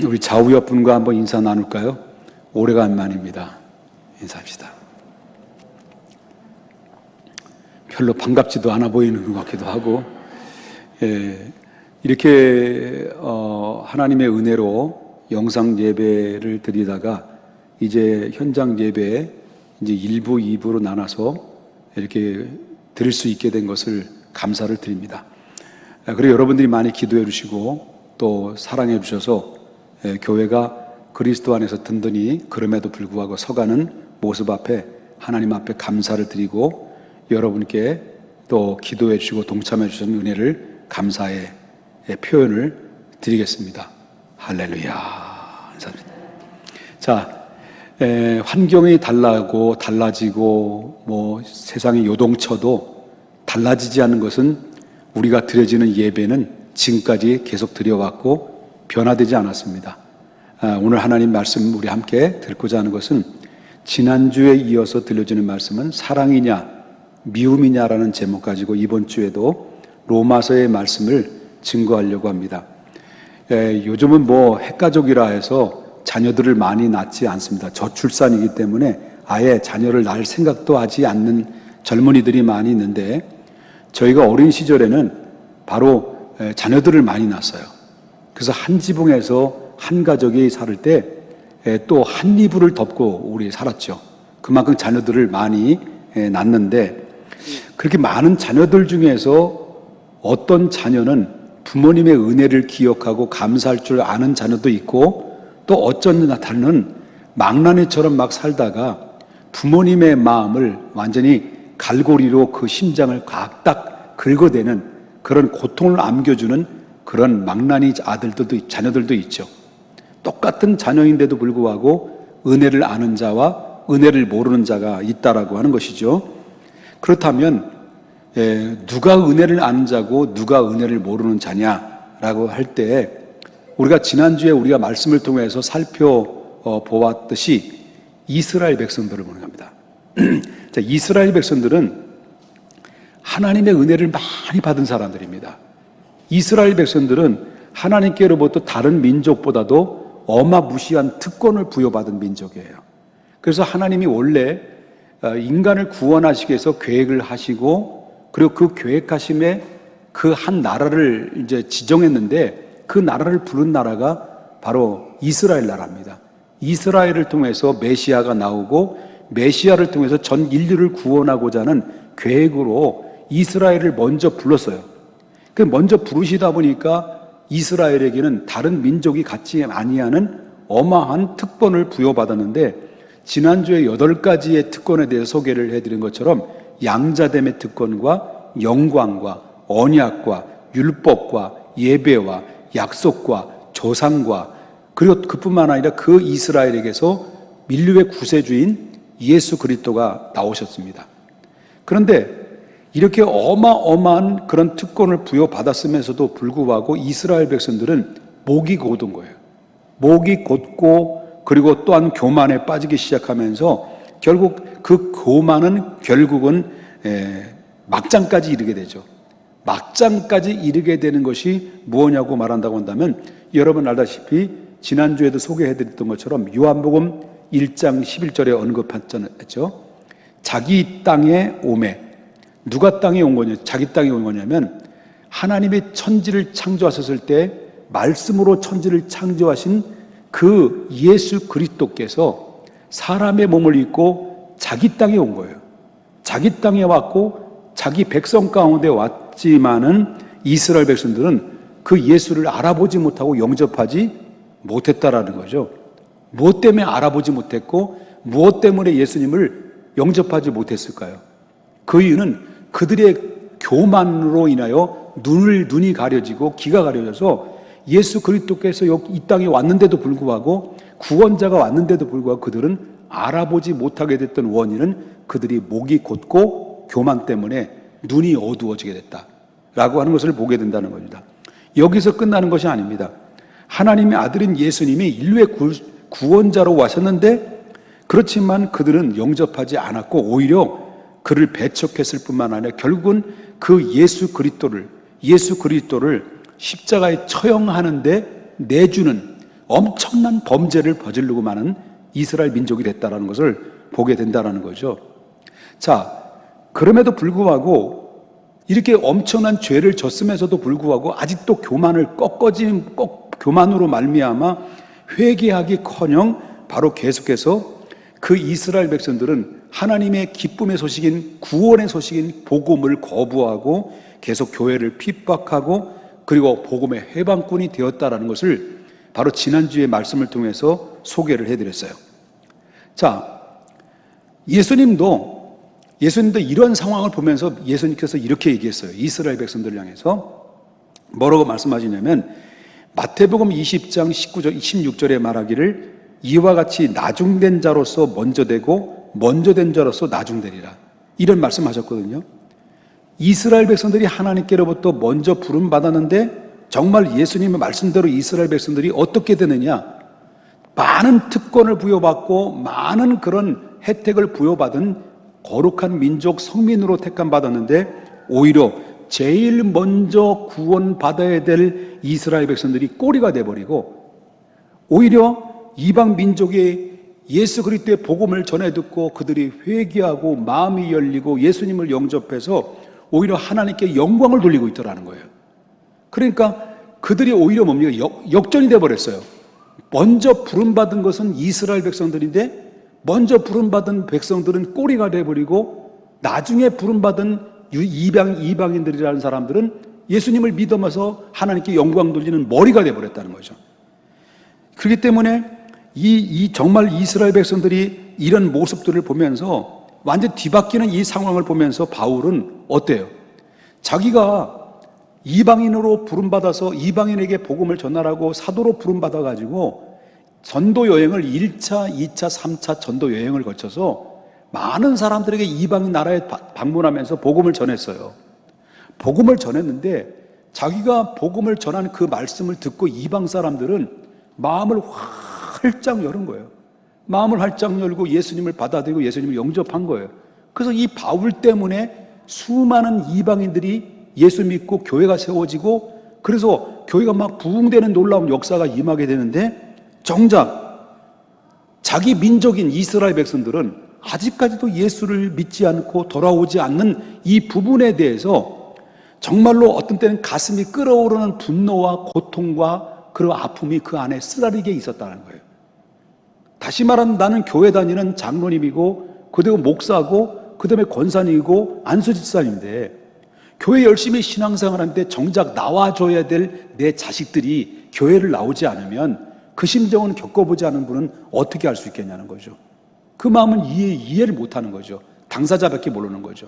우리 좌우 옆분과 한번 인사 나눌까요? 오래간만입니다. 인사합시다. 별로 반갑지도 않아 보이는 것 같기도 하고, 이렇게 하나님의 은혜로 영상 예배를 드리다가 이제 현장 예배 이제 1부, 2부로 나눠서 이렇게 드릴 수 있게 된 것을 감사를 드립니다. 그리고 여러분들이 많이 기도해 주시고 또 사랑해 주셔서 교회가 그리스도 안에서 든든히 그럼에도 불구하고 서가는 모습 앞에 하나님 앞에 감사를 드리고 여러분께 또 기도해 주시고 동참해 주신 은혜를 감사의 표현을 드리겠습니다. 할렐루야. 감사합니다. 자, 환경이 달라지고 뭐 세상의 요동쳐도 달라지지 않는 것은 우리가 드려지는 예배는 지금까지 계속 드려왔고 변화되지 않았습니다. 오늘 하나님 말씀 우리 함께 듣고자 하는 것은 지난주에 이어서 들려주는 말씀은 사랑이냐 미움이냐라는 제목 가지고 이번 주에도 로마서의 말씀을 증거하려고 합니다. 요즘은 뭐 핵가족이라 해서 자녀들을 많이 낳지 않습니다. 저출산이기 때문에 아예 자녀를 낳을 생각도 하지 않는 젊은이들이 많이 있는데 저희가 어린 시절에는 바로 자녀들을 많이 낳았어요. 그래서 한 지붕에서 한 가족이 살 때 또 한 이불을 덮고 우리 살았죠. 그만큼 자녀들을 많이 낳는데 그렇게 많은 자녀들 중에서 어떤 자녀는 부모님의 은혜를 기억하고 감사할 줄 아는 자녀도 있고 또 어쩐 자녀는 망나니처럼 막 살다가 부모님의 마음을 완전히 갈고리로 그 심장을 꽉딱 긁어대는 그런 고통을 안겨주는 그런 망나니 자녀들도 있죠. 똑같은 자녀인데도 불구하고 은혜를 아는 자와 은혜를 모르는 자가 있다라고 하는 것이죠. 그렇다면 누가 은혜를 아는 자고 누가 은혜를 모르는 자냐라고 할 때 우리가 지난주에 우리가 말씀을 통해서 살펴보았듯이 이스라엘 백성들을 보는 겁니다. 자, 이스라엘 백성들은 하나님의 은혜를 많이 받은 사람들입니다. 이스라엘 백성들은 하나님께로부터 다른 민족보다도 어마무시한 특권을 부여받은 민족이에요. 그래서 하나님이 원래 인간을 구원하시기 위해서 계획을 하시고 그리고 그 계획하심에 그 한 나라를 이제 지정했는데 그 나라를 부른 나라가 바로 이스라엘 나라입니다. 이스라엘을 통해서 메시아가 나오고 메시아를 통해서 전 인류를 구원하고자 하는 계획으로 이스라엘을 먼저 불렀어요. 그 먼저 부르시다 보니까 이스라엘에게는 다른 민족이 갖지 아니하는 어마한 특권을 부여받았는데 지난주에 8가지의 특권에 대해서 소개를 해드린 것처럼 양자됨의 특권과 영광과 언약과 율법과 예배와 약속과 조상과 그리고 그뿐만 아니라 그 이스라엘에게서 인류의 구세주인 예수 그리스도가 나오셨습니다. 그런데 이렇게 어마어마한 그런 특권을 부여받았으면서도 불구하고 이스라엘 백성들은 목이 곧은 거예요. 목이 곧고 그리고 또한 교만에 빠지기 시작하면서 결국 그 교만은 결국은 막장까지 이르게 되죠. 막장까지 이르게 되는 것이 무엇냐고 말한다고 한다면 여러분 알다시피 지난주에도 소개해드렸던 것처럼 요한복음 1장 11절에 언급했죠. 자기 땅에 오매. 누가 땅에 온 거냐? 자기 땅에 온 거냐면 하나님의 천지를 창조하셨을 때 말씀으로 천지를 창조하신 그 예수 그리스도께서 사람의 몸을 입고 자기 땅에 온 거예요. 자기 땅에 왔고 자기 백성 가운데 왔지만은 이스라엘 백성들은 그 예수를 알아보지 못하고 영접하지 못했다라는 거죠. 무엇 때문에 알아보지 못했고 무엇 때문에 예수님을 영접하지 못했을까요? 그 이유는 그들의 교만으로 인하여 눈이 가려지고 귀가 가려져서 예수 그리스도께서 이 땅에 왔는데도 불구하고 구원자가 왔는데도 불구하고 그들은 알아보지 못하게 됐던 원인은 그들이 목이 곧고 교만 때문에 눈이 어두워지게 됐다라고 하는 것을 보게 된다는 겁니다. 여기서 끝나는 것이 아닙니다. 하나님의 아들인 예수님이 인류의 구원자로 와셨는데 그렇지만 그들은 영접하지 않았고 오히려 그를 배척했을 뿐만 아니라 결국은 그 예수 그리스도를 십자가에 처형하는데 내주는 엄청난 범죄를 저지르고 마는 이스라엘 민족이 됐다는 것을 보게 된다는 거죠. 자, 그럼에도 불구하고 이렇게 엄청난 죄를 졌음에서도 불구하고 아직도 교만으로 말미암아 회개하기커녕 바로 계속해서 그 이스라엘 백성들은 하나님의 기쁨의 소식인 구원의 소식인 복음을 거부하고 계속 교회를 핍박하고 그리고 복음의 해방꾼이 되었다라는 것을 바로 지난주의 말씀을 통해서 소개를 해드렸어요. 자, 예수님도 이런 상황을 보면서 예수님께서 이렇게 얘기했어요. 이스라엘 백성들을 향해서 뭐라고 말씀하시냐면 마태복음 20장 16절에 말하기를 이와 같이 나중된 자로서 먼저 되고 먼저 된 자로서 나중되리라. 이런 말씀하셨거든요. 이스라엘 백성들이 하나님께로부터 먼저 부름받았는데 정말 예수님의 말씀대로 이스라엘 백성들이 어떻게 되느냐? 많은 특권을 부여받고 많은 그런 혜택을 부여받은 거룩한 민족 성민으로 택함받았는데 오히려 제일 먼저 구원받아야 될 이스라엘 백성들이 꼬리가 돼버리고 오히려 이방 민족의 예수 그리스도의 복음을 전해 듣고 그들이 회개하고 마음이 열리고 예수님을 영접해서 오히려 하나님께 영광을 돌리고 있더라는 거예요. 그러니까 그들이 오히려 뭡니까? 역전이 돼버렸어요. 먼저 부름받은 것은 이스라엘 백성들인데 먼저 부름받은 백성들은 꼬리가 돼버리고 나중에 부름받은 이방인들이라는 사람들은 예수님을 믿으면서 하나님께 영광 돌리는 머리가 돼버렸다는 거죠. 그렇기 때문에 정말 이스라엘 백성들이 이런 모습들을 보면서 완전 뒤바뀌는 이 상황을 보면서 바울은 어때요? 자기가 이방인으로 부름받아서 이방인에게 복음을 전하라고 사도로 부름받아가지고 전도 여행을 1차, 2차, 3차 전도 여행을 거쳐서 많은 사람들에게 이방인 나라에 방문하면서 복음을 전했어요. 복음을 전했는데 자기가 복음을 전한 그 말씀을 듣고 이방 사람들은 마음을 활짝 여는 거예요. 마음을 활짝 열고 예수님을 받아들이고 예수님을 영접한 거예요. 그래서 이 바울 때문에 수많은 이방인들이 예수 믿고 교회가 세워지고 그래서 교회가 막 부흥되는 놀라운 역사가 임하게 되는데 정작 자기 민족인 이스라엘 백성들은 아직까지도 예수를 믿지 않고 돌아오지 않는 이 부분에 대해서 정말로 어떤 때는 가슴이 끓어오르는 분노와 고통과 그런 아픔이 그 안에 쓰라리게 있었다는 거예요. 다시 말하면 나는 교회 다니는 장로님이고 그다음에 목사고 그다음에 권사님이고 안수집사님인데 교회 열심히 신앙생활 하는데 정작 나와줘야 될 내 자식들이 교회를 나오지 않으면 그 심정은 겪어보지 않은 분은 어떻게 알 수 있겠냐는 거죠. 그 마음은 이해를 못하는 거죠. 당사자밖에 모르는 거죠.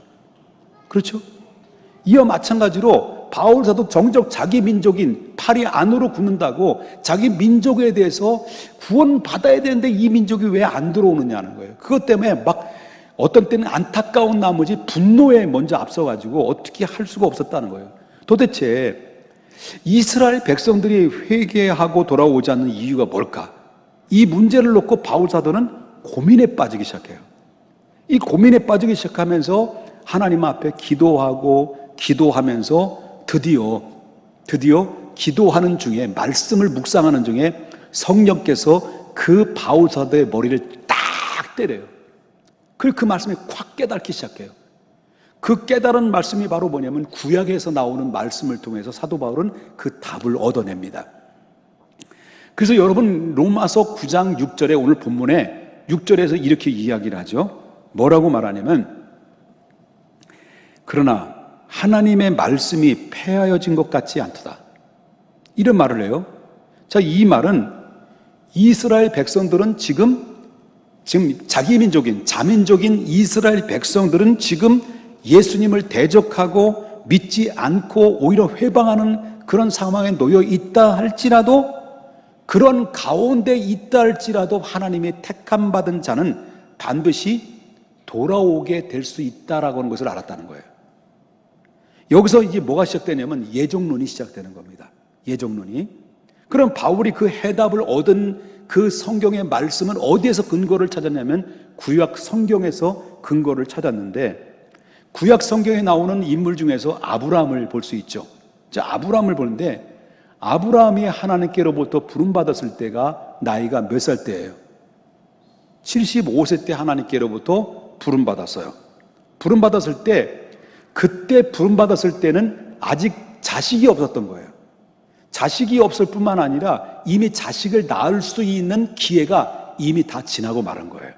그렇죠? 이와 마찬가지로 바울 사도 정작 자기 민족인 팔이 안으로 굳는다고 자기 민족에 대해서 구원받아야 되는데 이 민족이 왜 안 들어오느냐는 거예요. 그것 때문에 막 어떤 때는 안타까운 나머지 분노에 먼저 앞서가지고 어떻게 할 수가 없었다는 거예요. 도대체 이스라엘 백성들이 회개하고 돌아오지 않는 이유가 뭘까? 이 문제를 놓고 바울 사도는 고민에 빠지기 시작해요. 이 고민에 빠지기 시작하면서 하나님 앞에 기도하면서 드디어 기도하는 중에 말씀을 묵상하는 중에 성령께서 그 바울 사도의 머리를 딱 때려요. 그리고 그 말씀이 콱 깨닫기 시작해요. 그 깨달은 말씀이 바로 뭐냐면 구약에서 나오는 말씀을 통해서 사도 바울은 그 답을 얻어냅니다. 그래서 여러분 로마서 9장 6절에 오늘 본문에 6절에서 이렇게 이야기를 하죠. 뭐라고 말하냐면 그러나 하나님의 말씀이 폐하여진 것 같지 않도다. 이런 말을 해요. 자, 이 말은 이스라엘 백성들은 지금 자기 민족인 자민족인 이스라엘 백성들은 지금 예수님을 대적하고 믿지 않고 오히려 회방하는 그런 상황에 놓여 있다 할지라도 그런 가운데 있다 할지라도 하나님의 택함받은 자는 반드시 돌아오게 될 수 있다라고 하는 것을 알았다는 거예요. 여기서 이제 뭐가 시작되냐면 예정론이 시작되는 겁니다. 예정론이. 그럼 바울이 그 해답을 얻은 그 성경의 말씀은 어디에서 근거를 찾았냐면 구약 성경에서 근거를 찾았는데 구약 성경에 나오는 인물 중에서 아브라함을 볼 수 있죠. 자, 아브라함을 보는데 아브라함이 하나님께로부터 부름받았을 때가 나이가 몇 살 때예요? 75세 때 하나님께로부터 부름받았어요. 부름받았을 때, 그때 부름받았을 때는 아직 자식이 없었던 거예요. 자식이 없을 뿐만 아니라 이미 자식을 낳을 수 있는 기회가 이미 다 지나고 마른 거예요.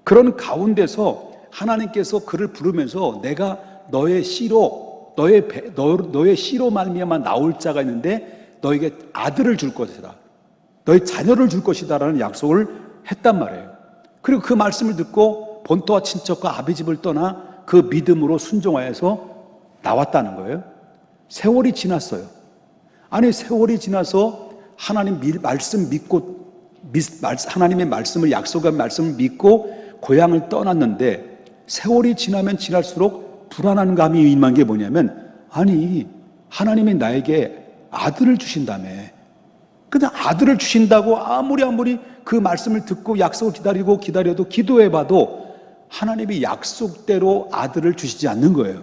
그런 가운데서 하나님께서 그를 부르면서 내가 너의 씨로, 너의 씨로 말미암아 나올 자가 있는데 너에게 아들을 줄 것이다. 너의 자녀를 줄 것이다 라는 약속을 했단 말이에요. 그리고 그 말씀을 듣고 본토와 친척과 아비 집을 떠나 그 믿음으로 순종하여서 나왔다는 거예요. 세월이 지났어요. 아니, 세월이 지나서 하나님 말씀 믿고, 하나님의 말씀을, 약속한 말씀을 믿고 고향을 떠났는데, 세월이 지나면 지날수록 불안한 감이 임한 게 뭐냐면, 아니, 하나님이 나에게 아들을 주신다며. 그냥 아들을 주신다고 아무리 그 말씀을 듣고 약속을 기다려도 기도해봐도 하나님이 약속대로 아들을 주시지 않는 거예요.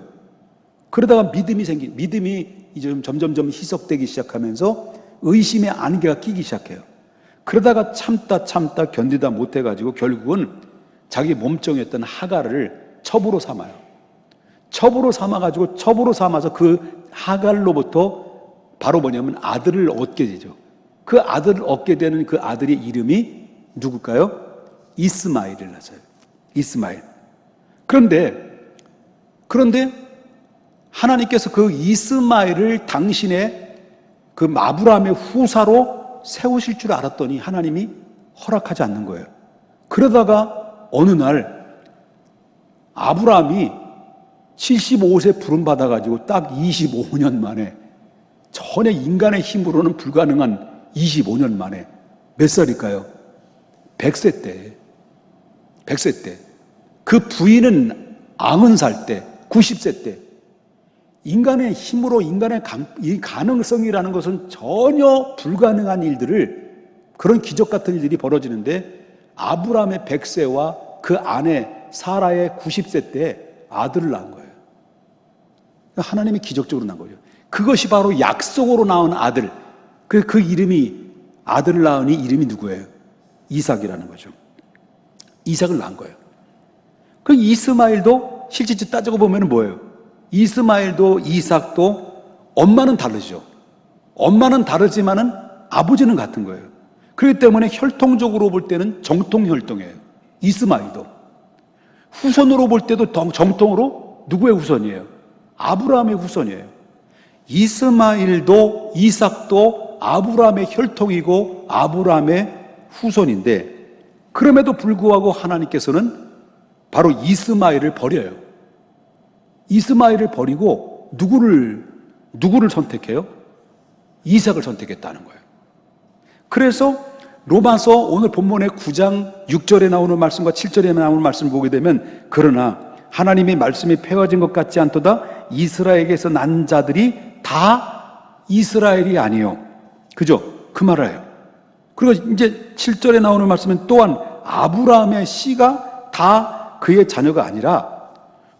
그러다가 믿음이 이제 점점 희석되기 시작하면서 의심의 안개가 끼기 시작해요. 그러다가 참다 견디다 못해가지고 결국은 자기 몸종이었던 하갈을 첩으로 삼아요. 첩으로 삼아서 그 하갈로부터 바로 뭐냐면 아들을 얻게 되죠. 그 아들을 얻게 되는 그 아들의 이름이 누굴까요? 이스마엘을 낳았어요. 이스마엘. 그런데 하나님께서 그 이스마엘을 당신의 그 아브라함의 후사로 세우실 줄 알았더니 하나님이 허락하지 않는 거예요. 그러다가 어느 날 아브라함이 75세 부름받아가지고 딱 25년 만에, 전혀 인간의 힘으로는 불가능한 25년 만에 몇 살일까요? 100세 때. 100세 때. 그 부인은 90살 때, 90세 때. 인간의 힘으로, 인간의 이 가능성이라는 것은 전혀 불가능한 일들을, 그런 기적 같은 일들이 벌어지는데 아브라함의 100세와 그 아내 사라의 90세 때 아들을 낳은 거예요. 하나님이 기적적으로 낳은 거죠. 그것이 바로 약속으로 낳은 아들. 그 이름이, 아들을 낳으니 이름이 누구예요? 이삭이라는 거죠. 이삭을 낳은 거예요. 그 이스마엘도 실질적으로 따지고 보면 뭐예요? 이스마엘도 이삭도 엄마는 다르죠. 엄마는 다르지만은 아버지는 같은 거예요. 그렇기 때문에 혈통적으로 볼 때는 정통혈통이에요. 이스마엘도. 후손으로 볼 때도 정통으로 누구의 후손이에요? 아브라함의 후손이에요. 이스마엘도 이삭도 아브라함의 혈통이고 아브라함의 후손인데, 그럼에도 불구하고 하나님께서는 바로 이스마엘을 버려요. 이스마엘을 버리고 누구를 선택해요? 이삭을 선택했다는 거예요. 그래서 로마서 오늘 본문의 9장 6절에 나오는 말씀과 7절에 나오는 말씀을 보게 되면, 그러나 하나님의 말씀이 폐허진 것 같지 않도다 이스라엘에게서 난 자들이 다 이스라엘이 아니요. 그죠? 그 말을 해요. 그리고 이제 7절에 나오는 말씀은 또한 아브라함의 씨가 다 그의 자녀가 아니라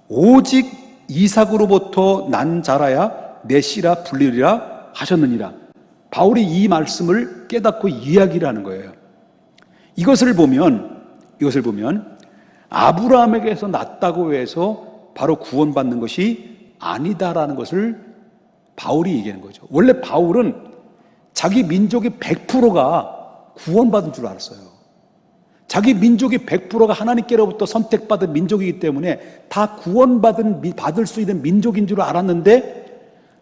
오직 이삭으로부터 난 자라야 내 씨라 불리리라 하셨느니라. 바울이 이 말씀을 깨닫고 이야기를 하는 거예요. 이것을 보면 아브라함에게서 났다고 해서 바로 구원받는 것이 아니다라는 것을 바울이 얘기하는 거죠. 원래 바울은 자기 민족의 100%가 구원받은 줄 알았어요. 자기 민족이 100%가 하나님께로부터 선택받은 민족이기 때문에 다 받을 수 있는 민족인 줄 알았는데,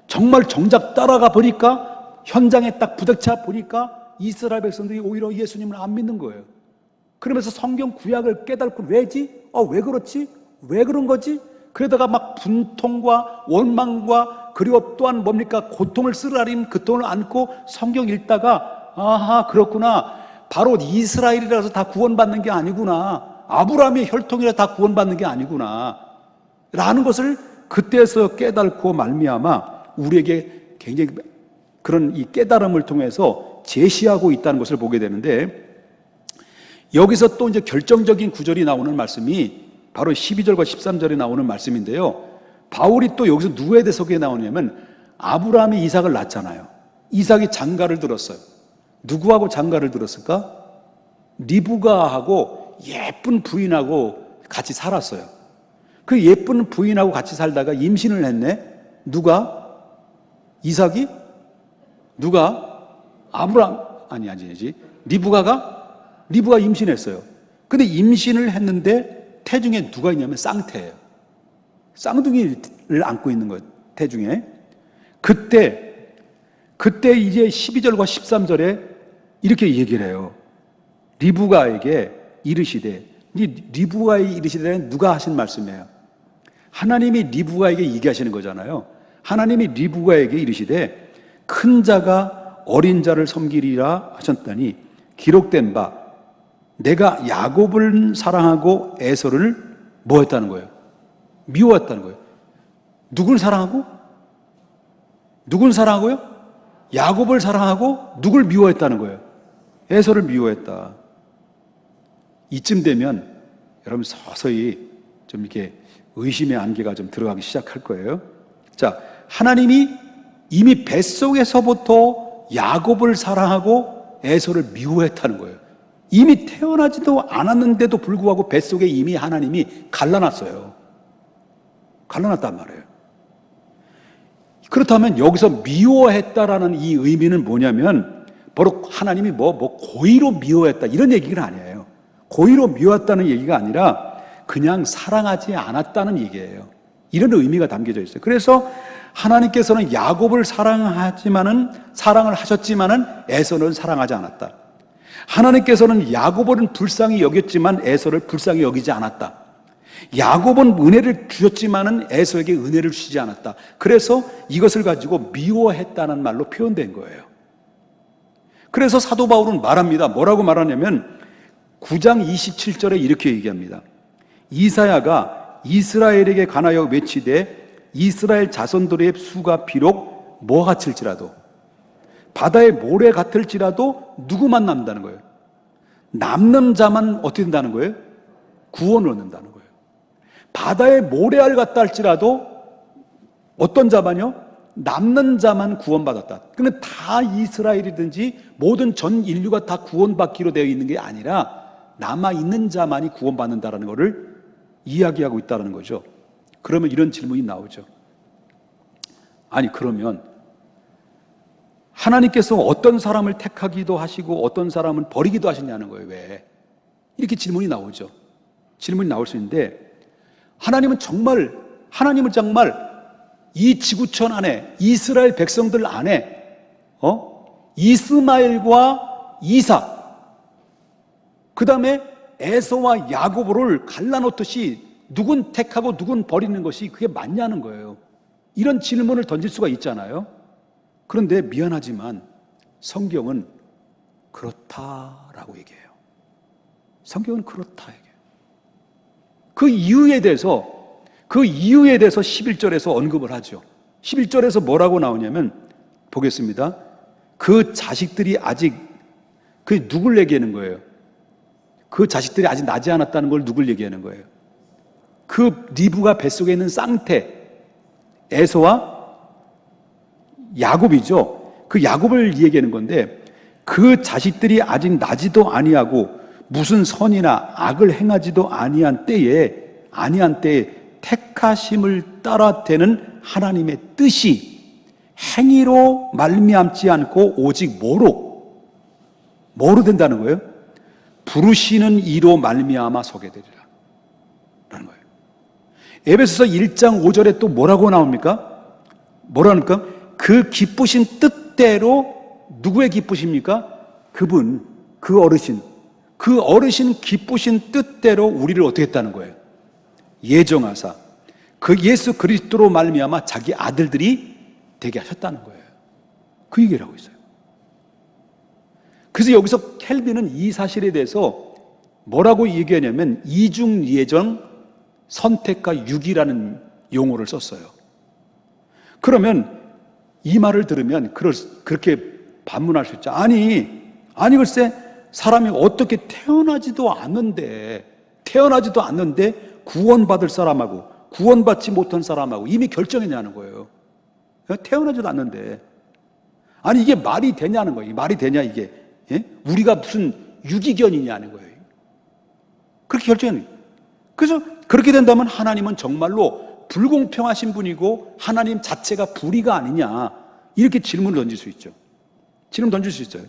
정말 정작 따라가 보니까, 현장에 딱 부닥쳐 보니까 이스라엘 백성들이 오히려 예수님을 안 믿는 거예요. 그러면서 성경 구약을 깨닫고 왜지? 왜 그렇지? 왜 그런 거지? 그러다가 막 분통과 원망과, 그리고 또한 뭡니까? 고통을 쓰라린 그 돈을 안고 성경 읽다가, 아하, 그렇구나. 바로 이스라엘이라서 다 구원받는 게 아니구나. 아브라함의 혈통이라 다 구원받는 게 아니구나. 라는 것을 그때서 깨닫고 말미암아 우리에게 굉장히 그런 이 깨달음을 통해서 제시하고 있다는 것을 보게 되는데, 여기서 또 이제 결정적인 구절이 나오는 말씀이 바로 12절과 13절에 나오는 말씀인데요. 바울이 또 여기서 누구에 대해서 그게 나오냐면 아브라함이 이삭을 낳잖아요. 이삭이 장가를 들었어요. 누구하고 장가를 들었을까? 리브가하고 예쁜 부인하고 같이 살았어요. 그 예쁜 부인하고 같이 살다가 임신을 했네. 누가? 이삭이? 누가? 아브람 아니지. 리브가 임신했어요. 근데 임신을 했는데 태중에 누가 있냐면 쌍태예요. 쌍둥이를 안고 있는 거예요. 태중에. 그때 이제 12절과 13절에 이렇게 얘기를 해요. 리브가에게 이르시되, 리브가에게 이르시되 누가 하신 말씀이에요? 하나님이 리브가에게 얘기하시는 거잖아요. 하나님이 리브가에게 이르시되 큰 자가 어린 자를 섬기리라 하셨다니 기록된 바 내가 야곱을 사랑하고 에서를 뭐 했다는 거예요? 미워했다는 거예요. 누굴 사랑하고? 누굴 사랑하고요? 야곱을 사랑하고 누굴 미워했다는 거예요? 에서를 미워했다. 이쯤 되면 여러분 서서히 좀 이렇게 의심의 안개가 좀 들어가기 시작할 거예요. 자, 하나님이 이미 뱃속에서부터 야곱을 사랑하고 에서를 미워했다는 거예요. 이미 태어나지도 않았는데도 불구하고 뱃속에 이미 하나님이 갈라놨어요. 갈라놨단 말이에요. 그렇다면 여기서 미워했다라는 이 의미는 뭐냐면 바로 하나님이 고의로 미워했다 이런 얘기가 아니에요. 고의로 미워했다는 얘기가 아니라 그냥 사랑하지 않았다는 얘기예요. 이런 의미가 담겨져 있어요. 그래서 하나님께서는 야곱을 사랑을 하셨지만은 에서는 사랑하지 않았다. 하나님께서는 야곱은 불쌍히 여겼지만 에서를 불쌍히 여기지 않았다. 야곱은 은혜를 주셨지만은 에서에게 은혜를 주시지 않았다. 그래서 이것을 가지고 미워했다는 말로 표현된 거예요. 그래서 사도 바울은 말합니다. 뭐라고 말하냐면 9장 27절에 이렇게 얘기합니다. 이사야가 이스라엘에게 관하여 외치되 이스라엘 자손들의 수가 비록 뭐 같을지라도 바다의 모래 같을지라도 누구만 남는다는 거예요? 남는 자만 어떻게 된다는 거예요? 구원을 얻는다는 거예요. 바다의 모래알 같다 할지라도 어떤 자만요? 남는 자만 구원받았다. 그러면 다 이스라엘이든지 모든 전 인류가 다 구원받기로 되어 있는 게 아니라 남아있는 자만이 구원받는다는 것을 이야기하고 있다는 거죠. 그러면 이런 질문이 나오죠. 아니 그러면 하나님께서 어떤 사람을 택하기도 하시고 어떤 사람은 버리기도 하시냐는 거예요. 왜? 이렇게 질문이 나오죠. 질문이 나올 수 있는데 하나님은 정말 이 지구촌 안에 이스라엘 백성들 안에 이스마엘과 이삭 그 다음에 에서와 야고보를 갈라놓듯이 누군 택하고 누군 버리는 것이 그게 맞냐는 거예요. 이런 질문을 던질 수가 있잖아요. 그런데 미안하지만 성경은 그렇다라고 얘기해요. 성경은 그렇다 얘기해요. 그 이유에 대해서 11절에서 언급을 하죠. 11절에서 뭐라고 나오냐면 보겠습니다. 그 자식들이 아직 그 누굴 얘기하는 거예요? 그 자식들이 아직 나지 않았다는 걸 누굴 얘기하는 거예요? 그 리브가 뱃속에 있는 쌍태 에서와 야곱이죠. 그 야곱을 얘기하는 건데 그 자식들이 아직 나지도 아니하고 무슨 선이나 악을 행하지도 아니한 때에 택하심을 따라 되는 하나님의 뜻이 행위로 말미암지 않고 오직 뭐로 된다는 거예요? 부르시는 이로 말미암아 서게 되리라 라는 거예요. 에베소서 1장 5절에 또 뭐라고 나옵니까? 뭐라니까? 그 기쁘신 뜻대로 누구의 기쁘십니까? 그분, 그 어르신 기쁘신 뜻대로 우리를 어떻게 했다는 거예요? 예정하사 그 예수 그리스도로 말미암아 자기 아들들이 되게 하셨다는 거예요. 그 얘기를 하고 있어요. 그래서 여기서 켈빈은 이 사실에 대해서 뭐라고 얘기하냐면 이중 예정 선택과 유기라는 용어를 썼어요. 그러면 이 말을 들으면 그렇게 반문할 수 있죠. 아니 글쎄 사람이 어떻게 태어나지도 않는데 구원받을 사람하고 구원받지 못한 사람하고 이미 결정했냐는 거예요. 태어나지도 않는데 아니 이게 말이 되냐는 거예요. 말이 되냐 이게. 예? 우리가 무슨 유기견이냐는 거예요. 그렇게 결정하는 거예요. 그래서 그렇게 된다면 하나님은 정말로 불공평하신 분이고 하나님 자체가 불의가 아니냐, 이렇게 질문을 던질 수 있죠. 질문 던질 수 있어요.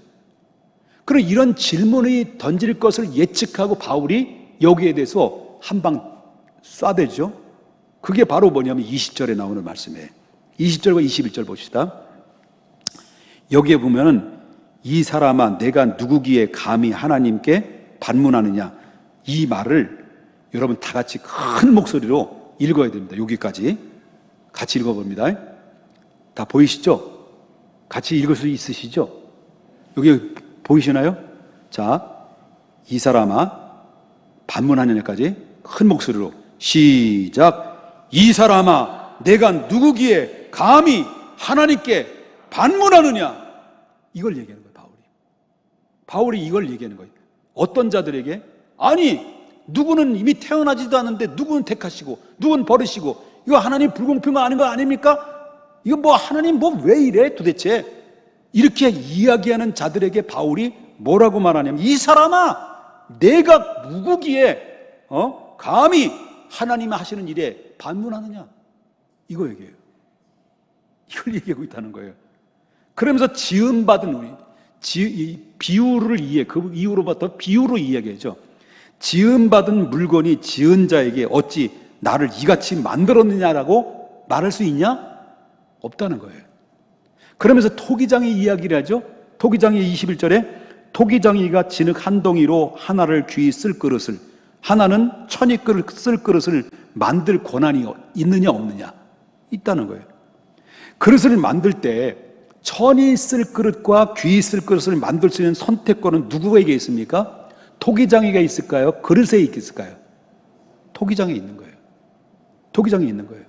그럼 이런 질문이 던질 것을 예측하고 바울이 여기에 대해서 한 방 쏴대죠. 그게 바로 뭐냐면 20절에 나오는 말씀이에요. 20절과 21절 봅시다. 여기에 보면은 이 사람아 내가 누구기에 감히 하나님께 반문하느냐, 이 말을 여러분 다 같이 큰 목소리로 읽어야 됩니다. 여기까지 같이 읽어봅니다. 다 보이시죠? 같이 읽을 수 있으시죠? 여기 보이시나요? 자, 이 사람아 반문하느냐까지 큰 목소리로 시작. 이 사람아 내가 누구기에 감히 하나님께 반문하느냐, 이걸 얘기하는 거예요. 바울이 이걸 얘기하는 거예요. 어떤 자들에게? 아니 누구는 이미 태어나지도 않는데 누구는 택하시고 누구는 버리시고, 이거 하나님 불공평한 거 아닙니까? 이거 뭐 하나님 뭐 왜 이래 도대체? 이렇게 이야기하는 자들에게 바울이 뭐라고 말하냐면, 이 사람아 내가 누구기에 감히 하나님이 하시는 일에 반문하느냐, 이거 얘기해요. 이걸 얘기하고 있다는 거예요. 그러면서 지음받은 우리, 이 비유를 그 이후로부터 비유로 이야기하죠. 지음받은 물건이 지은 자에게 어찌 나를 이같이 만들었느냐라고 말할 수 있냐? 없다는 거예요. 그러면서 토기장이 이야기를 하죠. 토기장이 21절에 토기장이가 진흙 한 덩이로 하나를 귀히 쓸 그릇을, 하나는 천이 쓸 그릇을 만들 권한이 있느냐 없느냐? 있다는 거예요. 그릇을 만들 때 천이 쓸 그릇과 귀히 쓸 그릇을 만들 수 있는 선택권은 누구에게 있습니까? 토기장이가 있을까요? 그릇에 있을까요? 토기장에 있는 거예요. 토기장에 있는 거예요.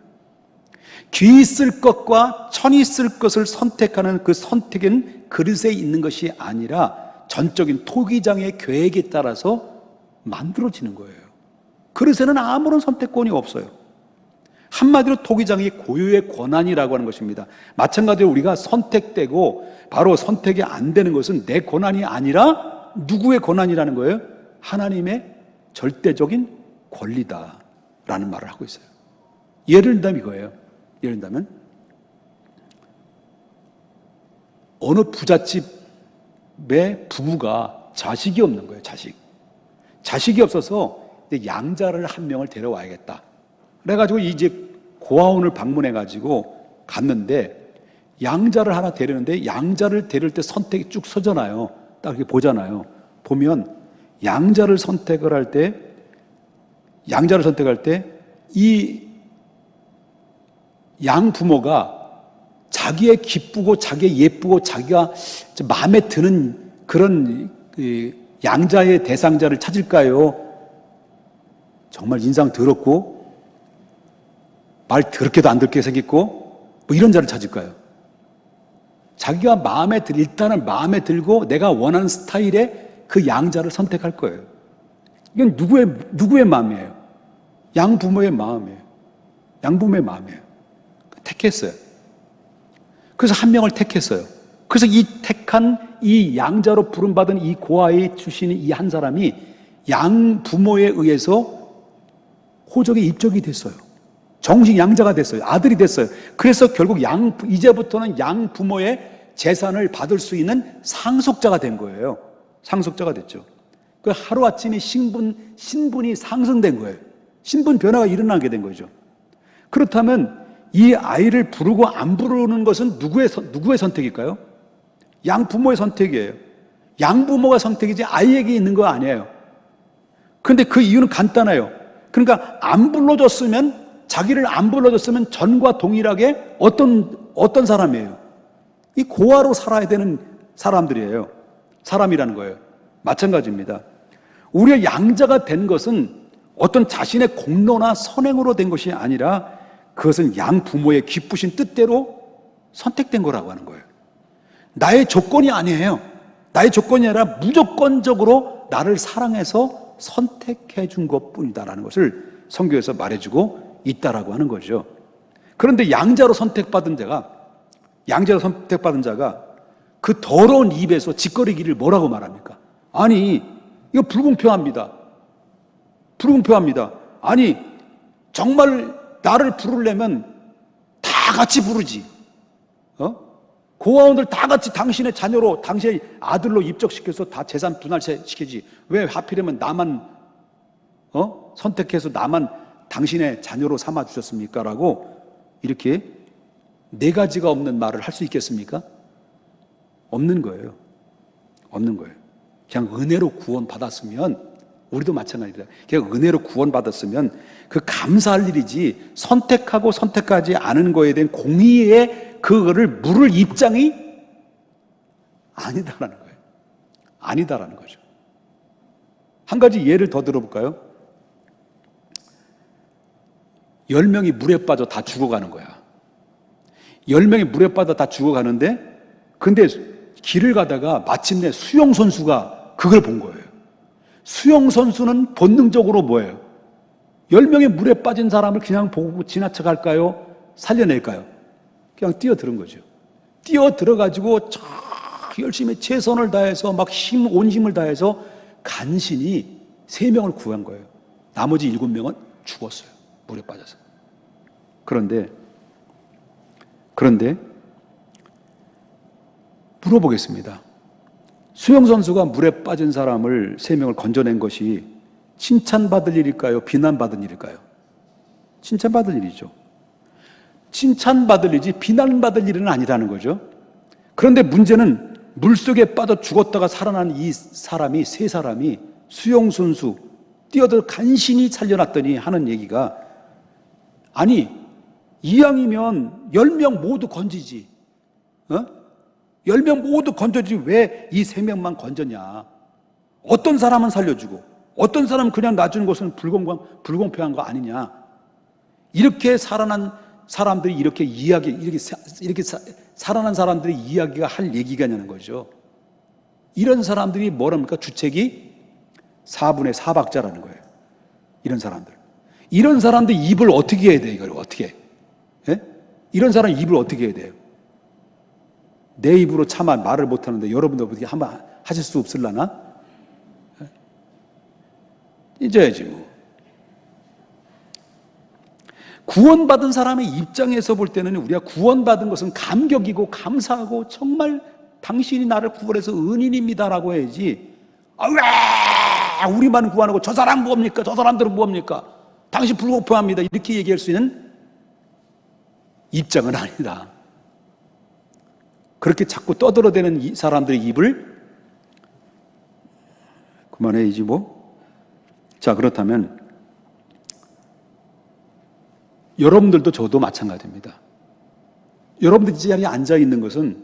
귀히 쓸 것과 천이 쓸 것을 선택하는 그 선택은 그릇에 있는 것이 아니라 전적인 토기장의 계획에 따라서 만들어지는 거예요. 그릇에는 아무런 선택권이 없어요. 한마디로 토기장이 고유의 권한이라고 하는 것입니다. 마찬가지로 우리가 선택되고 바로 선택이 안 되는 것은 내 권한이 아니라 누구의 권한이라는 거예요? 하나님의 절대적인 권리다라는 말을 하고 있어요. 예를 들면 이거예요. 예를 들면 어느 부잣집의 부부가 자식이 없는 거예요. 자식이 없어서 양자를 한 명을 데려와야겠다. 그래가지고 이제 고아원을 방문해가지고 갔는데 양자를 하나 데리는데, 양자를 데릴 때 선택이 쭉 서잖아요. 딱 이렇게 보잖아요. 보면 양자를 선택할 때 이 양 부모가 자기의 기쁘고 자기의 예쁘고 자기가 마음에 드는 그런 양자의 대상자를 찾을까요? 정말 인상 더럽고 말 더럽게도 안 듣게 생겼고 뭐 이런 자를 찾을까요? 자기가 일단은 마음에 들고 내가 원하는 스타일의 그 양자를 선택할 거예요. 이건 누구의 마음이에요? 양부모의 마음이에요. 양부모의 마음이에요. 택했어요. 그래서 한 명을 택했어요. 그래서 이 택한 이 양자로 부름받은 이 고아의 출신인 이 한 사람이 양부모에 의해서 호적에 입적이 됐어요. 정식 양자가 됐어요. 아들이 됐어요. 그래서 결국 이제부터는 양 부모의 재산을 받을 수 있는 상속자가 된 거예요. 상속자가 됐죠. 그 하루아침에 신분이 상승된 거예요. 신분 변화가 일어나게 된 거죠. 그렇다면 이 아이를 부르고 안 부르는 것은 누구의 선택일까요? 양 부모의 선택이에요. 양 부모가 선택이지 아이에게 있는 거 아니에요. 그런데 그 이유는 간단해요. 그러니까 자기를 안 불러줬으면 전과 동일하게 어떤 사람이에요? 이 고아로 살아야 되는 사람들이에요. 사람이라는 거예요. 마찬가지입니다. 우리가 양자가 된 것은 어떤 자신의 공로나 선행으로 된 것이 아니라 그것은 양 부모의 기쁘신 뜻대로 선택된 거라고 하는 거예요. 나의 조건이 아니에요. 나의 조건이 아니라 무조건적으로 나를 사랑해서 선택해 준 것뿐이다라는 것을 성경에서 말해주고 있다라고 하는 거죠. 그런데 양자로 선택받은 자가 그 더러운 입에서 짓거리기를 뭐라고 말합니까? 아니, 이거 불공평합니다. 불공평합니다. 아니, 정말 나를 부르려면 다 같이 부르지. 고아원들 다 같이 당신의 자녀로, 당신의 아들로 입적시켜서 다 재산 분할시키지. 왜 하필이면 나만, 선택해서 나만 당신의 자녀로 삼아주셨습니까? 라고 이렇게 네 가지가 없는 말을 할 수 있겠습니까? 없는 거예요. 없는 거예요. 그냥 은혜로 구원받았으면, 우리도 마찬가지입니다. 그냥 은혜로 구원받았으면 그 감사할 일이지, 선택하고 선택하지 않은 거에 대한 공의에 그거를 물을 입장이 아니다라는 거예요. 아니다라는 거죠. 한 가지 예를 더 들어볼까요? 10명이 물에 빠져 다 죽어가는 거야. 10명이 물에 빠져 다 죽어가는데, 근데 길을 가다가 마침내 수영선수가 그걸 본 거예요. 수영선수는 본능적으로 뭐예요? 10명의 물에 빠진 사람을 그냥 보고 지나쳐 갈까요? 살려낼까요? 그냥 뛰어들은 거죠. 뛰어들어가지고 열심히 최선을 다해서 막 온 힘을 다해서 간신히 3명을 구한 거예요. 나머지 7명은 죽었어요. 물에 빠져서. 그런데 물어보겠습니다. 수영선수가 물에 빠진 사람을 3명을 건져낸 것이 칭찬받을 일일까요? 비난받을 일일까요? 칭찬받을 일이죠. 칭찬받을 일이지 비난받을 일은 아니라는 거죠. 그런데 문제는 물속에 빠져 죽었다가 살아난 이 사람이, 3사람이 수영선수 뛰어들어 간신히 살려놨더니 하는 얘기가, 아니 이왕이면 10명 모두 건지지, 10명 모두 건져주지 왜 이 3명만 건졌냐. 어떤 사람은 살려주고 어떤 사람은 그냥 놔주는 것은 불공평한 거 아니냐. 이렇게 살아난 사람들이 이렇게 살아난 사람들의 이야기가 할 얘기가냐는 거죠. 이런 사람들이 뭐랍니까? 주책이 4분의 4박자라는 거예요. 이런 사람들 입을 어떻게 해야 돼? 이걸 어떻게? 예? 이런 사람 입을 어떻게 해야 돼요? 내 입으로 차마 말을 못하는데 여러분도 어떻게 한번 하실 수 없을라나? 잊어야지 뭐. 구원받은 사람의 입장에서 볼 때는 우리가 구원받은 것은 감격이고 감사하고 정말 당신이 나를 구원해서 은인입니다라고 해야지, 왜 우리만 구원하고 저 사람 뭡니까? 저 사람들은 뭡니까? 당신 불공평합니다. 이렇게 얘기할 수 있는 입장은 아니다. 그렇게 자꾸 떠들어대는 이 사람들의 입을 그만해야지 뭐. 자, 그렇다면 여러분들도 저도 마찬가지입니다. 여러분들 이 자리에 앉아 있는 것은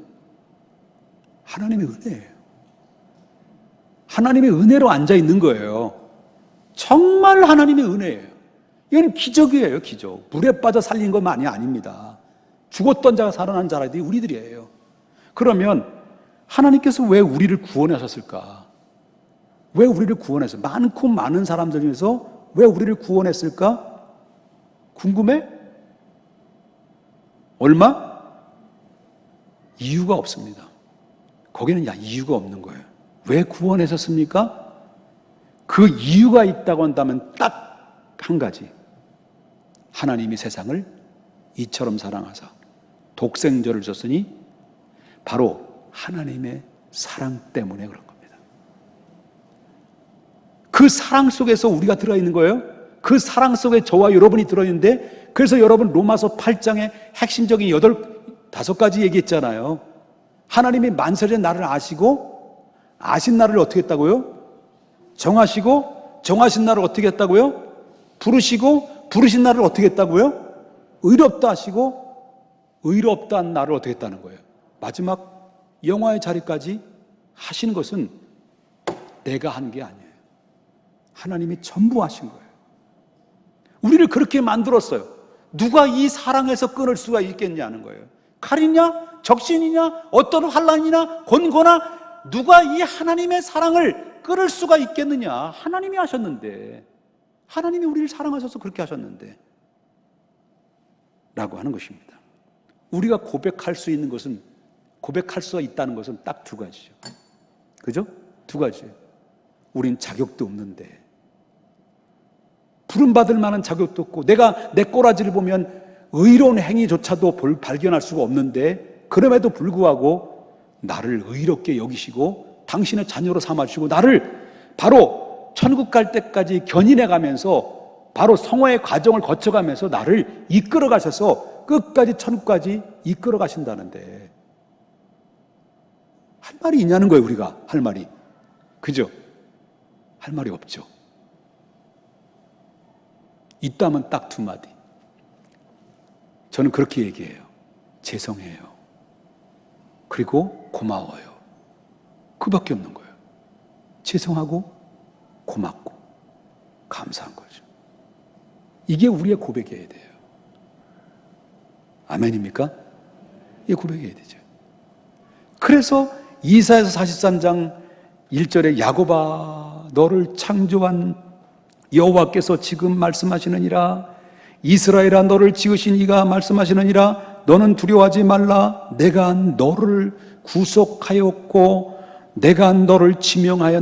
하나님의 은혜예요. 하나님의 은혜로 앉아 있는 거예요. 정말 하나님의 은혜예요. 이건 기적이에요, 기적. 물에 빠져 살린 것만이 아닙니다. 죽었던 자가 살아난 자라들이 우리들이에요. 그러면 하나님께서 왜 우리를 구원하셨을까? 왜 우리를 구원했어요? 많고 많은 사람들 중에서 왜 우리를 구원했을까? 궁금해? 얼마? 이유가 없습니다. 거기는 이유가 없는 거예요. 왜 구원하셨습니까? 그 이유가 있다고 한다면 딱 한 가지. 하나님이 세상을 이처럼 사랑하사 독생자를 줬으니 바로 하나님의 사랑 때문에 그런 겁니다. 그 사랑 속에서 우리가 들어있는 거예요. 그 사랑 속에 저와 여러분이 들어있는데, 그래서 여러분 로마서 8장의 핵심적인 5가지 얘기했잖아요. 하나님이 만설의 나를 아시고 아신 나를 어떻게 했다고요? 정하시고 정하신 나를 어떻게 했다고요? 부르시고 부르신 나를 어떻게 했다고요? 의롭다 하시고 의롭다 한 나를 어떻게 했다는 거예요. 마지막 영화의 자리까지 하시는 것은 내가 한 게 아니에요. 하나님이 전부 하신 거예요. 우리를 그렇게 만들었어요. 누가 이 사랑에서 끊을 수가 있겠냐는 거예요. 칼이냐 적신이냐 어떤 환난이나 권고나 누가 이 하나님의 사랑을 끊을 수가 있겠느냐. 하나님이 하셨는데, 하나님이 우리를 사랑하셔서 그렇게 하셨는데 라고 하는 것입니다. 우리가 고백할 수 있는 것은 고백할 수 있다는 것은 딱 두 가지죠. 그죠? 두 가지예요. 우린 자격도 없는데, 부름받을 만한 자격도 없고, 내가 내 꼬라지를 보면 의로운 행위조차도 발견할 수가 없는데, 그럼에도 불구하고 나를 의롭게 여기시고 당신의 자녀로 삼아주시고 나를 바로 천국 갈 때까지 견인해 가면서, 바로 성화의 과정을 거쳐가면서 나를 이끌어 가셔서 끝까지 천국까지 이끌어 가신다는데, 할 말이 있냐는 거예요. 우리가 할 말이. 그죠? 할 말이 없죠. 있다면 딱 두 마디. 저는 그렇게 얘기해요. 죄송해요. 그리고 고마워요. 그밖에 없는 거예요. 죄송하고 고맙고 감사한 거죠. 이게 우리의 고백이어야 돼요. 아멘입니까? 이게 고백이어야 되죠. 그래서 이사야서 43장 1절에 야곱아 너를 창조한 여호와께서 지금 말씀하시느니라, 이스라엘아 너를 지으신 이가 말씀하시느니라, 너는 두려워하지 말라. 내가 너를 구속하였고 내가 너를 지명하여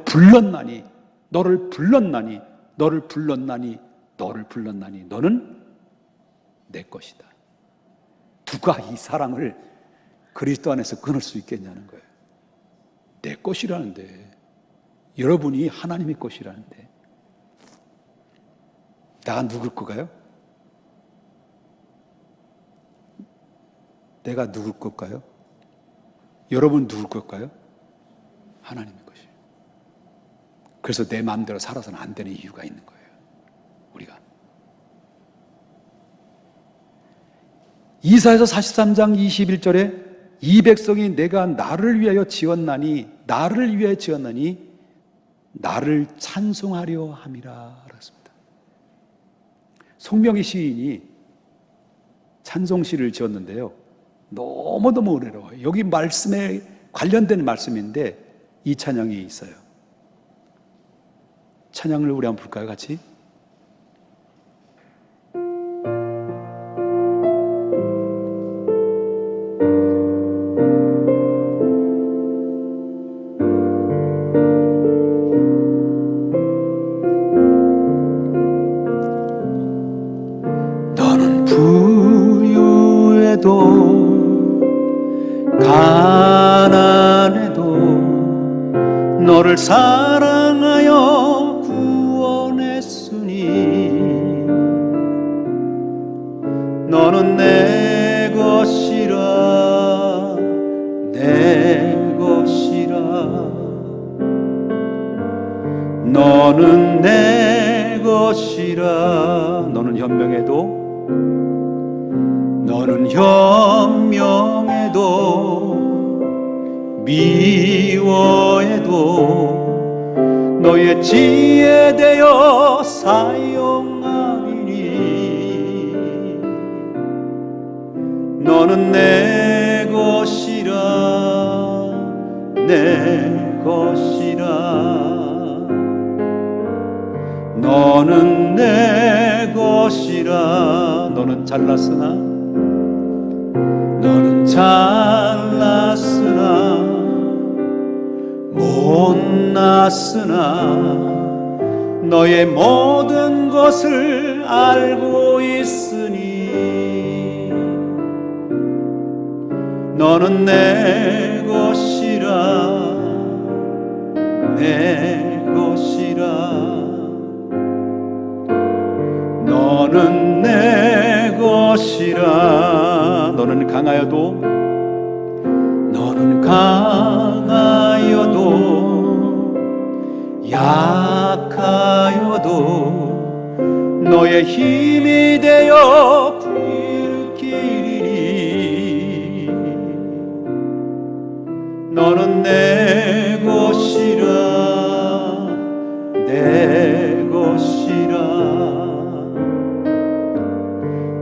불렀나니, 너를 불렀나니 너는 내 것이다. 누가 이 사랑을 그리스도 안에서 끊을 수 있겠냐는 거예요. 내 것이라는데, 여러분이 하나님의 것이라는데, 내가 누굴 거가요? 내가 누굴 걸까요? 여러분 누굴 걸까요? 하나님의 것이에요. 그래서 내 마음대로 살아서는 안 되는 이유가 있는 거예요. 우리가 이사야서 43장 21절에 이 백성이 내가 나를 위하여 지었나니 나를 찬송하려 함이라 그랬습니다. 송명희 시인이 찬송시를 지었는데요, 너무너무 은혜로워요. 여기 말씀에 관련된 말씀인데 이 찬양이 있어요. 찬양을 우리 한번 볼까요, 같이? 너는 부유해도 가난해도 너를 사랑하여 구원했으니 너는 내 것이라 너는 내 것이라. 너는 현명해도 미워해도 너의 지혜 되어 사용하리니 너는 내 것이라 너는 내 것이라. 너는 잘났으나 못났으나 너의 모든 것을 알고 있으니 너는 내 것이라 너는 내 것이라. 너는 강하여도 약하여도 너의 힘이 되어 일으키리니 너는 내 것이라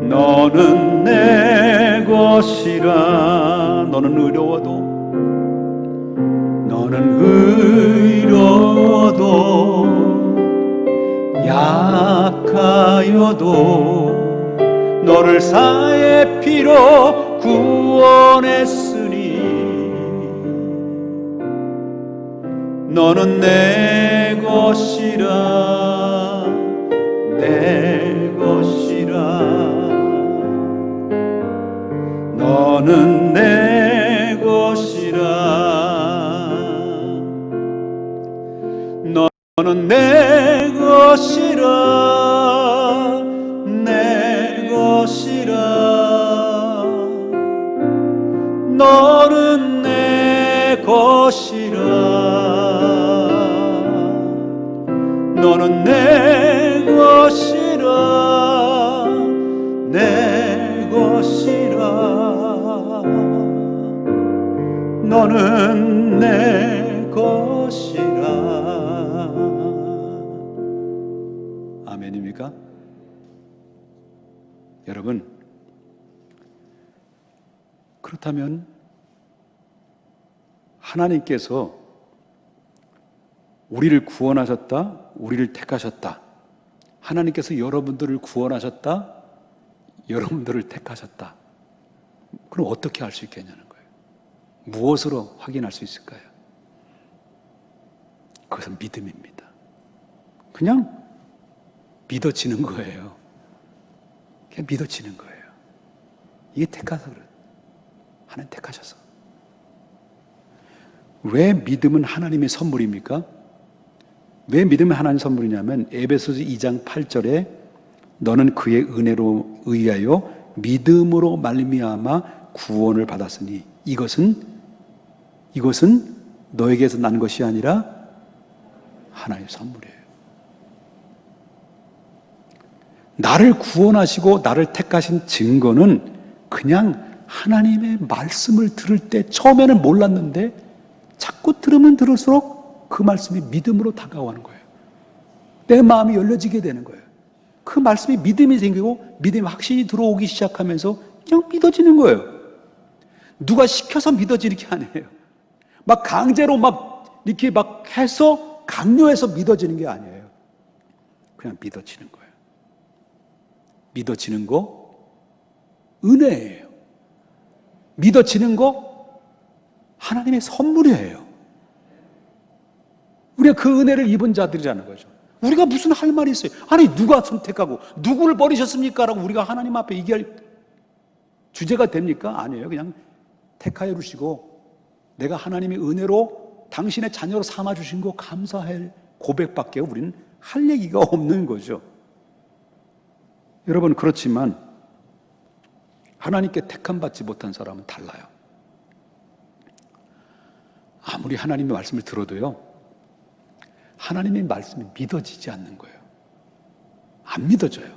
너는 내 것이라. 너는 의로워도 약하여도 너를 사의 피로 구원 구원했으니 너는 내 것이라 내 것이라 너는 내 것이라 너는 내 것이라 내 것이라 너는 내 것이라 너는 내 것이라 내 것이라 너는 내 것이라. 아멘입니까? 여러분, 그렇다면 하나님께서 우리를 구원하셨다, 우리를 택하셨다. 하나님께서 여러분들을 구원하셨다, 여러분들을 택하셨다. 그럼 어떻게 알 수 있겠냐는 거예요. 무엇으로 확인할 수 있을까요? 그것은 믿음입니다. 그냥 믿어지는 거예요. 그냥 믿어지는 거예요. 이게 택하서 그래요. 하나님 택하셔서. 왜 믿음은 하나님의 선물입니까? 왜 믿음은 하나님의 선물이냐면 에베소서 2장 8절에 너는 그의 은혜로 의하여 믿음으로 말미암아 구원을 받았으니 이것은 너에게서 난 것이 아니라 하나님의 선물이에요. 나를 구원하시고 나를 택하신 증거는 그냥 하나님의 말씀을 들을 때 처음에는 몰랐는데 자꾸 들으면 들을수록 그 말씀이 믿음으로 다가오는 거예요. 내 마음이 열려지게 되는 거예요. 그 말씀이 믿음이 생기고 믿음의 확신이 들어오기 시작하면서 그냥 믿어지는 거예요. 누가 시켜서 믿어지는 게 아니에요. 막 강제로 막 이렇게 막 해서 강요해서 믿어지는 게 아니에요. 그냥 믿어지는 거예요. 믿어지는 거 은혜예요. 믿어지는 거 하나님의 선물이에요. 우리가 그 은혜를 입은 자들이라는 거죠. 우리가 무슨 할 말이 있어요? 아니 누가 선택하고 누구를 버리셨습니까? 라고 우리가 하나님 앞에 얘기할 주제가 됩니까? 아니에요. 그냥 택하여 주시고 내가 하나님의 은혜로 당신의 자녀로 삼아주신 거 감사할 고백밖에 우리는 할 얘기가 없는 거죠. 여러분, 그렇지만 하나님께 택함받지 못한 사람은 달라요. 아무리 하나님의 말씀을 들어도요, 하나님의 말씀이 믿어지지 않는 거예요. 안 믿어져요.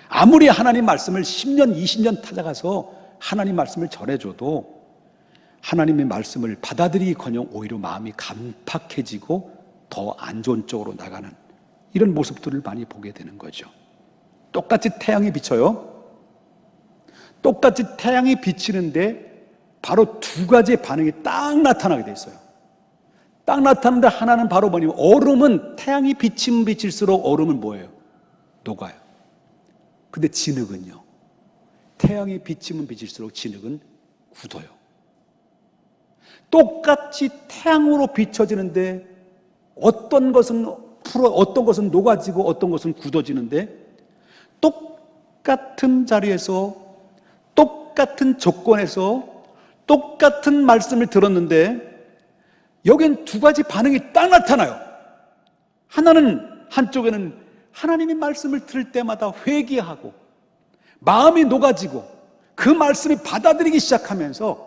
아무리 하나님 말씀을 10년, 20년 찾아가서 하나님 말씀을 전해줘도 하나님의 말씀을 받아들이기커녕 오히려 마음이 간팍해지고 더 안 좋은 쪽으로 나가는 이런 모습들을 많이 보게 되는 거죠. 똑같이 태양이 비쳐요. 똑같이 태양이 비치는데 바로 두 가지의 반응이 딱 나타나게 돼 있어요. 딱 나타나는데 하나는 바로 뭐냐면 얼음은 태양이 비치면 비칠수록 얼음은 뭐예요? 녹아요. 근데 진흙은요. 태양이 비치면 비칠수록 진흙은 굳어요. 똑같이 태양으로 비춰지는데 어떤 것은 녹아지고 어떤 것은 굳어지는데 똑같은 자리에서 똑같은 조건에서 똑같은 말씀을 들었는데 여긴 두 가지 반응이 딱 나타나요. 한쪽에는 하나님의 말씀을 들을 때마다 회개하고 마음이 녹아지고 그 말씀을 받아들이기 시작하면서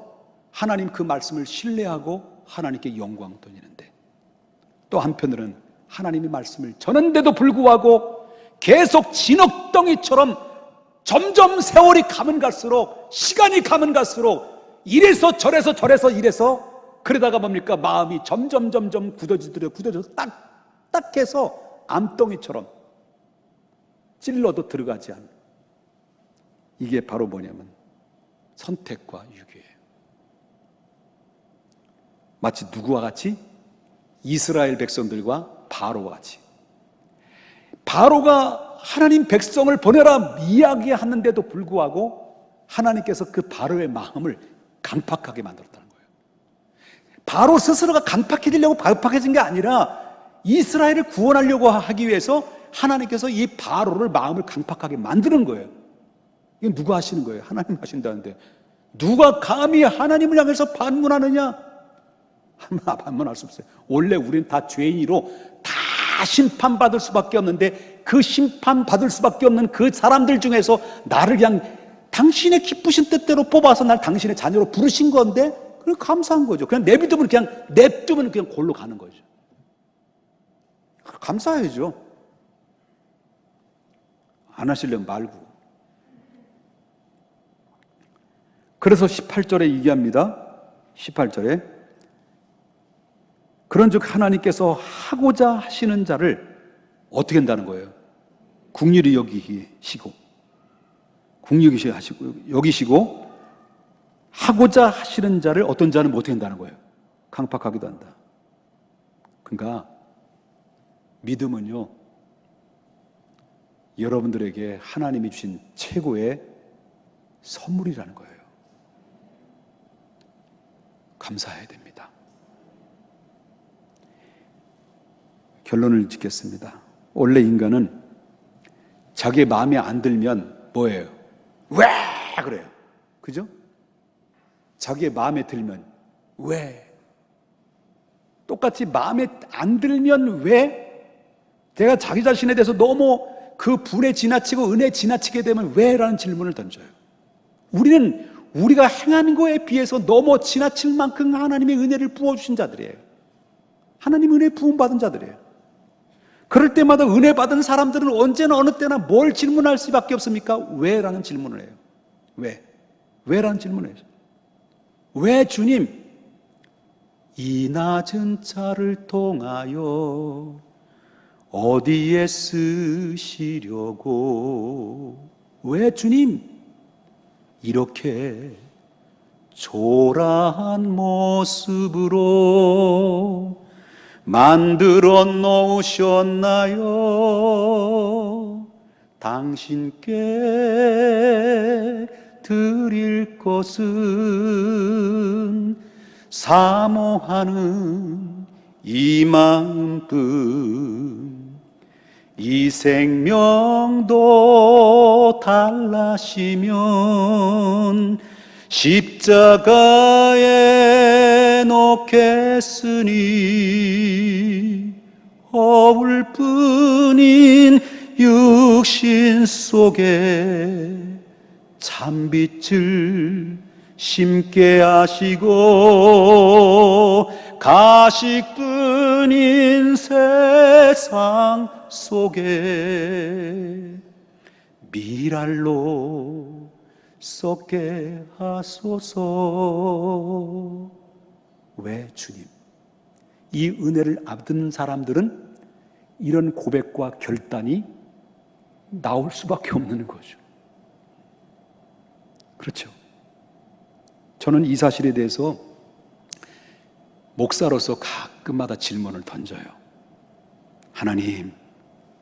하나님 그 말씀을 신뢰하고 하나님께 영광 돌리는데, 또 한편으로는 하나님의 말씀을 전했는데도 불구하고 계속 진흙덩이처럼 점점 세월이 가면 갈수록, 시간이 가면 갈수록 이래서 저래서 이래서 그러다가 뭡니까? 마음이 점점 굳어져서 딱딱해서 암덩이처럼 찔러도 들어가지 않는, 이게 바로 뭐냐면 선택과 유교예요. 마치 누구와 같이? 이스라엘 백성들과 바로와 같이. 바로가 하나님 백성을 보내라 이야기하는데도 불구하고 하나님께서 그 바로의 마음을 강팍하게 만들었다는 거예요. 바로 스스로가 강팍해지려고 강팍해진 게 아니라 이스라엘을 구원하려고 하기 위해서 하나님께서 이 바로를 마음을 강팍하게 만드는 거예요. 이건 누가 하시는 거예요? 하나님 하신다는데 누가 감히 하나님을 향해서 반문하느냐? 반문할 수 없어요. 원래 우리는 다 죄인이로 다 심판받을 수밖에 없는데 그 심판받을 수밖에 없는 그 사람들 중에서 나를 그냥 당신의 기쁘신 뜻대로 뽑아서 날 당신의 자녀로 부르신 건데 그냥 감사한 거죠. 그냥 내비두면 그냥 냅두면 그냥 골로 가는 거죠. 감사해야죠. 안 하시려면 말고. 그래서 18절에 얘기합니다. 18절에 그런즉 하나님께서 하고자 하시는 자를 어떻게 한다는 거예요? 긍휼히 여기시고 여기시고 하고자 하시는 자를 어떤 자는 어떻게 한다는 거예요? 강팍하기도 한다. 그러니까 믿음은요, 여러분들에게 하나님이 주신 최고의 선물이라는 거예요. 감사해야 됩니다. 결론을 짓겠습니다. 원래 인간은 자기의 마음에 안 들면 뭐예요? 왜? 그래요. 그죠? 자기의 마음에 들면 왜? 똑같이 마음에 안 들면 왜? 제가 자기 자신에 대해서 너무 그 불에 지나치고 은혜에 지나치게 되면 왜? 라는 질문을 던져요. 우리는 우리가 행하는 거에 비해서 너무 지나칠 만큼 하나님의 은혜를 부어주신 자들이에요. 하나님의 은혜 부음받은 자들이에요. 그럴 때마다 은혜 받은 사람들은 언제나 어느 때나 뭘 질문할 수밖에 없습니까? 왜? 라는 질문을 해요. 왜? 왜? 라는 질문을 해요. 왜 주님 이 낮은 차를 통하여 어디에 쓰시려고? 왜 주님 이렇게 초라한 모습으로 만들어 놓으셨나요? 당신께 드릴 것은 사모하는 이 마음뿐. 이 생명도 달라시면 십자가에 놓겠으니 허울뿐인 육신 속에 참빛을 심게 하시고 가식뿐인 세상 속에 미랄로 썩게 하소서. 왜 주님? 이 은혜를 받은 사람들은 이런 고백과 결단이 나올 수밖에 없는 거죠. 그렇죠. 저는 이 사실에 대해서 목사로서 가끔마다 질문을 던져요. 하나님,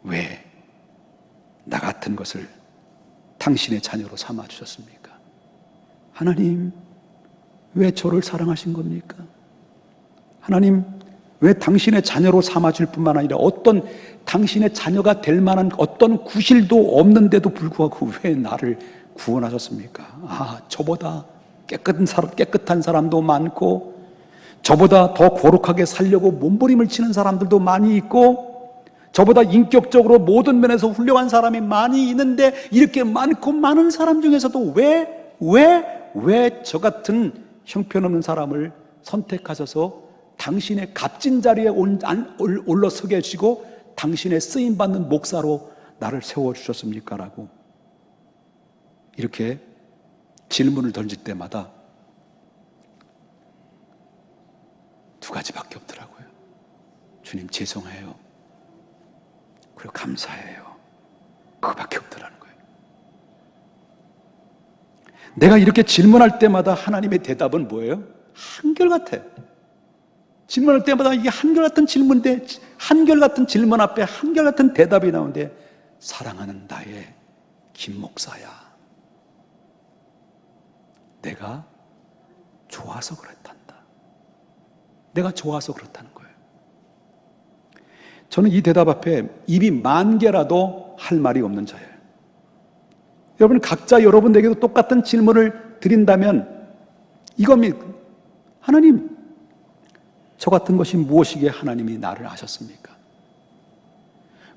왜 나 같은 것을 당신의 자녀로 삼아주셨습니까? 하나님, 왜 저를 사랑하신 겁니까? 하나님, 왜 당신의 자녀로 삼아줄 뿐만 아니라 어떤 당신의 자녀가 될 만한 어떤 구실도 없는데도 불구하고 왜 나를 구원하셨습니까? 저보다 깨끗한 사람도 많고 저보다 더 거룩하게 살려고 몸부림을 치는 사람들도 많이 있고 저보다 인격적으로 모든 면에서 훌륭한 사람이 많이 있는데 이렇게 많고 많은 사람 중에서도 왜 저 같은 형편없는 사람을 선택하셔서 당신의 값진 자리에 올라서게 하시고 당신의 쓰임받는 목사로 나를 세워주셨습니까? 라고 이렇게 질문을 던질 때마다 두 가지밖에 없더라고요. 주님 죄송해요. 그리고 감사해요. 그거밖에 없더라는 거예요. 내가 이렇게 질문할 때마다 하나님의 대답은 뭐예요? 한결같아. 질문할 때마다 이게 한결같은 질문인데 한결같은 질문 앞에 한결같은 대답이 나오는데 사랑하는 나의 김 목사야. 내가 좋아서 그렇단다. 내가 좋아서 그렇다는 거예요. 저는 이 대답 앞에 입이 만 개라도 할 말이 없는 자예요. 여러분, 각자 여러분에게도 똑같은 질문을 드린다면 이겁니다. 하나님, 저 같은 것이 무엇이기에 하나님이 나를 아셨습니까?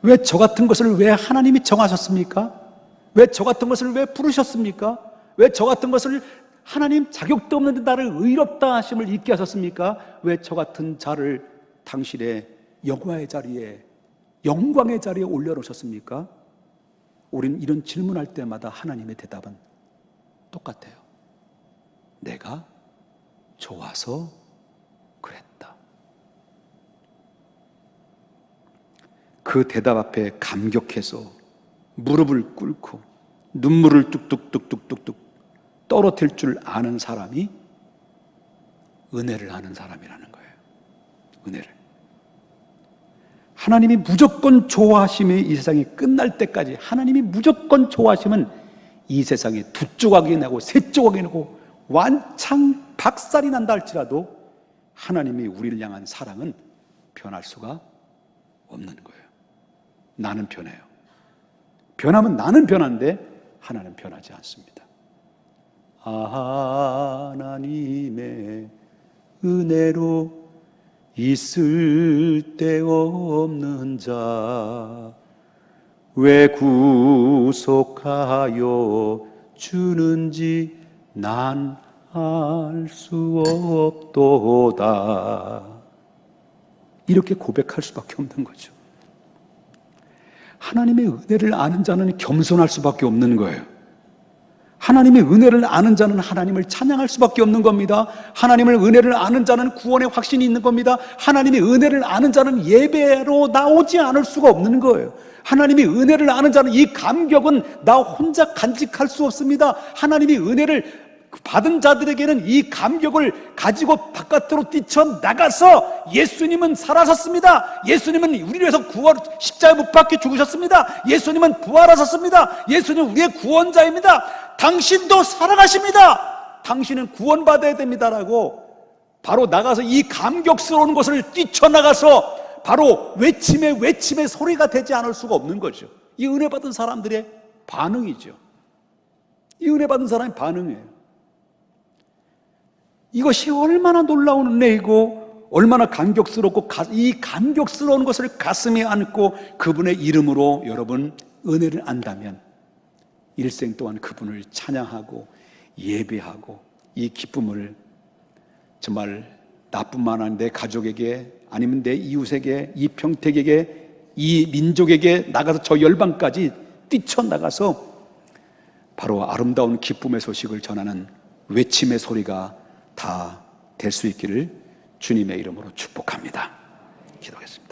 왜 저 같은 것을 왜 하나님이 정하셨습니까? 왜 저 같은 것을 왜 부르셨습니까? 왜 저 같은 것을 하나님 자격도 없는데 나를 의롭다 하심을 잊게 하셨습니까? 왜 저 같은 자를 당신의 영광의 자리에 올려놓으셨습니까? 우리는 이런 질문할 때마다 하나님의 대답은 똑같아요. 내가 좋아서 그랬다. 그 대답 앞에 감격해서 무릎을 꿇고 눈물을 뚝뚝뚝뚝뚝뚝 떨어뜨릴 줄 아는 사람이 은혜를 아는 사람이라는 거예요. 은혜를. 하나님이 무조건 좋아하심이 이 세상이 끝날 때까지, 하나님이 무조건 좋아하심은 이 세상에 두 조각이 나고 세 조각이 나고 완창 박살이 난다 할지라도 하나님이 우리를 향한 사랑은 변할 수가 없는 거예요. 나는 변해요. 변하면 나는 변한데 하나는 변하지 않습니다. 하나님의 은혜로 있을 데 없는 자 왜 구속하여 주는지 난 알 수 없도다. 이렇게 고백할 수밖에 없는 거죠. 하나님의 은혜를 아는 자는 겸손할 수밖에 없는 거예요. 하나님의 은혜를 아는 자는 하나님을 찬양할 수밖에 없는 겁니다. 하나님의 은혜를 아는 자는 구원의 확신이 있는 겁니다. 하나님의 은혜를 아는 자는 예배로 나오지 않을 수가 없는 거예요. 하나님의 은혜를 아는 자는 이 감격은 나 혼자 간직할 수 없습니다. 하나님의 은혜를 받은 자들에게는 이 감격을 가지고 바깥으로 뛰쳐나가서 예수님은 살아섰습니다. 예수님은 우리를 위해서 십자가에 못 박혀 죽으셨습니다. 예수님은 부활하셨습니다. 예수님은 우리의 구원자입니다. 당신도 살아가십니다. 당신은 구원받아야 됩니다라고 바로 나가서 이 감격스러운 것을 뛰쳐나가서 바로 외침의 소리가 되지 않을 수가 없는 거죠. 이 은혜 받은 사람들의 반응이죠. 이 은혜 받은 사람의 반응이에요. 이것이 얼마나 놀라운 은혜이고 얼마나 감격스럽고 이 감격스러운 것을 가슴에 안고 그분의 이름으로 여러분 은혜를 안다면 일생 동안 그분을 찬양하고 예배하고 이 기쁨을 정말 나뿐만 아니라 내 가족에게 아니면 내 이웃에게 이 평택에게 이 민족에게 나가서 저 열방까지 뛰쳐나가서 바로 아름다운 기쁨의 소식을 전하는 외침의 소리가 다 될 수 있기를 주님의 이름으로 축복합니다. 기도하겠습니다.